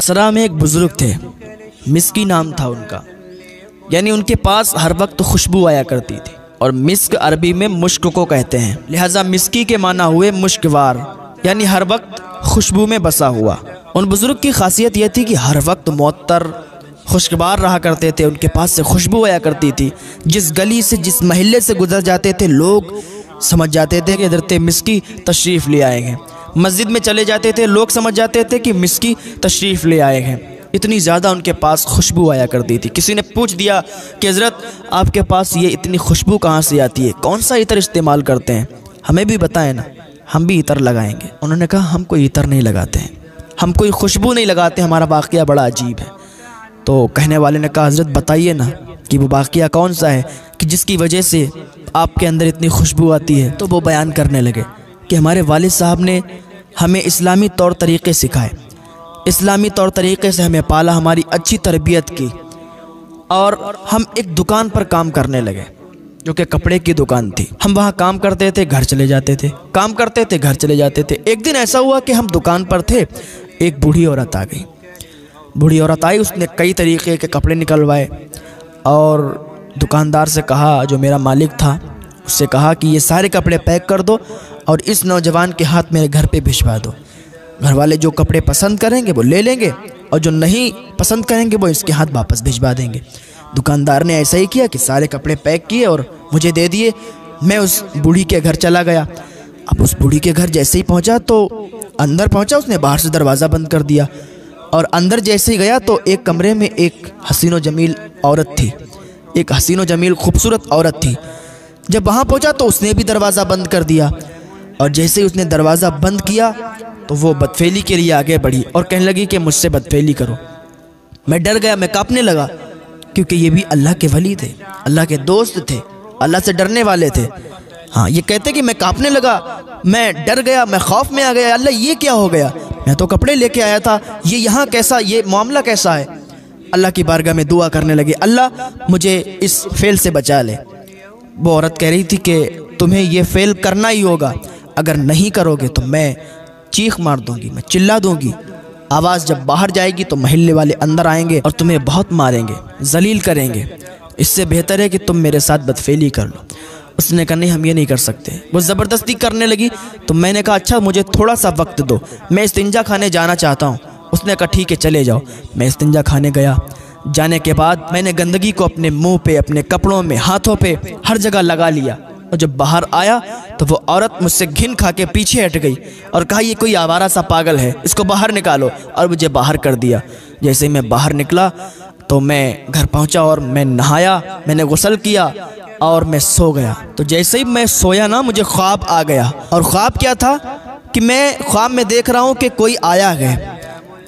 بصرہ میں ایک بزرگ تھے، مسکی نام تھا ان کا، یعنی ان کے پاس ہر وقت خوشبو آیا کرتی تھی، اور مسک عربی میں مشک کو کہتے ہیں، لہٰذا مسکی کے معنی ہوئے مشکوار، یعنی ہر وقت خوشبو میں بسا ہوا۔ ان بزرگ کی خاصیت یہ تھی کہ ہر وقت معطر خوشگوار رہا کرتے تھے، ان کے پاس سے خوشبو آیا کرتی تھی۔ جس گلی سے جس محلے سے گزر جاتے تھے لوگ سمجھ جاتے تھے کہ حضرت مسکی تشریف لے آئے ہیں۔ مسجد میں چلے جاتے تھے، لوگ سمجھ جاتے تھے کہ مسکی تشریف لے آئے ہیں، اتنی زیادہ ان کے پاس خوشبو آیا کرتی تھی۔ کسی نے پوچھ دیا کہ حضرت آپ کے پاس یہ اتنی خوشبو کہاں سے آتی ہے، کون سا عطر استعمال کرتے ہیں، ہمیں بھی بتائیں نا، ہم بھی عطر لگائیں گے۔ انہوں نے کہا ہم کوئی عطر نہیں لگاتے ہیں، ہم کوئی خوشبو نہیں لگاتے، ہمارا واقعہ بڑا عجیب ہے۔ تو کہنے والے نے کہا حضرت بتائیے نا کہ وہ واقعہ کون سا ہے کہ جس کی وجہ سے آپ کے اندر اتنی خوشبو آتی ہے۔ تو وہ بیان کرنے لگے کہ ہمارے والد صاحب نے ہمیں اسلامی طور طریقے سکھائے، اسلامی طور طریقے سے ہمیں پالا، ہماری اچھی تربیت کی، اور ہم ایک دکان پر کام کرنے لگے جو کہ کپڑے کی دکان تھی۔ ہم وہاں کام کرتے تھے، گھر چلے جاتے تھے، کام کرتے تھے، گھر چلے جاتے تھے۔ ایک دن ایسا ہوا کہ ہم دکان پر تھے، ایک بوڑھی عورت آ گئی۔ بوڑھی عورت آئی، اس نے کئی طریقے کے کپڑے نکلوائے اور دکاندار سے کہا، جو میرا مالک تھا اس سے کہا کہ یہ سارے کپڑے پیک کر دو اور اس نوجوان کے ہاتھ میرے گھر پہ بھجوا دو۔ گھر والے جو کپڑے پسند کریں گے وہ لے لیں گے، اور جو نہیں پسند کریں گے وہ اس کے ہاتھ واپس بھجوا دیں گے۔ دکاندار نے ایسا ہی کیا کہ سارے کپڑے پیک کیے اور مجھے دے دیے۔ میں اس بوڑھی کے گھر چلا گیا۔ اب اس بوڑھی کے گھر جیسے ہی پہنچا تو اندر پہنچا، اس نے باہر سے دروازہ بند کر دیا، اور اندر جیسے ہی گیا تو ایک کمرے میں ایک حسین و جمیل عورت تھی، ایک حسین و جمیل خوبصورت عورت تھی۔ جب وہاں پہنچا تو اس نے بھی دروازہ بند کر دیا، اور جیسے ہی اس نے دروازہ بند کیا تو وہ بدفعلی کے لیے آگے بڑھی اور کہنے لگی کہ مجھ سے بدفعلی کرو۔ میں ڈر گیا، میں کانپنے لگا، کیونکہ یہ بھی اللہ کے ولی تھے، اللہ کے دوست تھے، اللہ سے ڈرنے والے تھے۔ ہاں، یہ کہتے کہ میں کانپنے لگا، میں ڈر گیا، میں خوف میں آ گیا، اللہ یہ کیا ہو گیا، میں تو کپڑے لے کے آیا تھا، یہ یہاں کیسا، یہ معاملہ کیسا ہے۔ اللہ کی بارگاہ میں دعا کرنے لگے، اللہ مجھے اس فعل سے بچا لے۔ وہ عورت کہہ رہی تھی کہ تمہیں یہ فعل کرنا ہی ہوگا، اگر نہیں کرو گے تو میں چیخ مار دوں گی، میں چلا دوں گی، آواز جب باہر جائے گی تو محلے والے اندر آئیں گے اور تمہیں بہت ماریں گے، ذلیل کریں گے، اس سے بہتر ہے کہ تم میرے ساتھ بدفعلی کر لو۔ اس نے کہا نہیں، ہم یہ نہیں کر سکتے۔ وہ زبردستی کرنے لگی تو میں نے کہا اچھا مجھے تھوڑا سا وقت دو، میں استنجا خانے جانا چاہتا ہوں۔ اس نے کہا ٹھیک ہے چلے جاؤ۔ میں استنجا خانے گیا، جانے کے بعد میں نے گندگی کو اپنے منہ پہ، اپنے کپڑوں میں، ہاتھوں پہ، ہر جگہ لگا لیا، اور جب باہر آیا تو وہ عورت مجھ سے گھن کھا کے پیچھے ہٹ گئی اور کہا یہ کوئی آوارہ سا پاگل ہے، اس کو باہر نکالو، اور مجھے باہر کر دیا۔ جیسے ہی میں باہر نکلا تو میں گھر پہنچا اور میں نہایا، میں نے غسل کیا اور میں سو گیا۔ تو جیسے ہی میں سویا نا مجھے خواب آ گیا، اور خواب کیا تھا کہ میں خواب میں دیکھ رہا ہوں کہ کوئی آیا ہے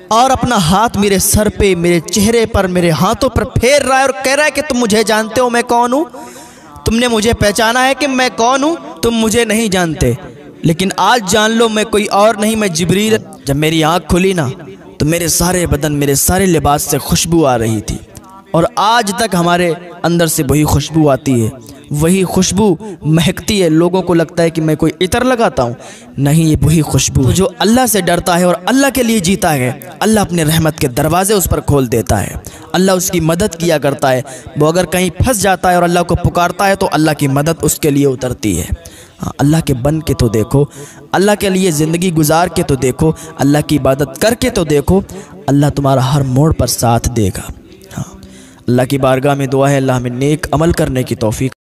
اور اپنا ہاتھ میرے سر پہ، میرے چہرے پر، میرے ہاتھوں پر پھیر رہا ہے اور کہہ رہا ہے کہ تم مجھے جانتے ہو میں کون ہوں، تم نے مجھے پہچانا ہے کہ میں کون ہوں، تم مجھے نہیں جانتے، لیکن آج جان لو میں کوئی اور نہیں، میں جبریل۔ جب میری آنکھ کھلی نا تو میرے سارے بدن، میرے سارے لباس سے خوشبو آ رہی تھی، اور آج تک ہمارے اندر سے وہی خوشبو آتی ہے، وہی خوشبو مہکتی ہے۔ لوگوں کو لگتا ہے کہ میں کوئی عطر لگاتا ہوں، نہیں، یہ وہی خوشبو۔ جو اللہ سے ڈرتا ہے اور اللہ کے لیے جیتا ہے، اللہ اپنے رحمت کے دروازے اس پر کھول دیتا ہے، اللہ اس کی مدد کیا کرتا ہے۔ وہ اگر کہیں پھنس جاتا ہے اور اللہ کو پکارتا ہے تو اللہ کی مدد اس کے لیے اترتی ہے۔ اللہ کے بن کے تو دیکھو، اللہ کے لیے زندگی گزار کے تو دیکھو، اللہ کی عبادت کر کے تو دیکھو، اللہ تمہارا ہر موڑ پر ساتھ دے گا۔ اللہ کی بارگاہ میں دعا ہے اللہ ہمیں نیک عمل کرنے کی توفیق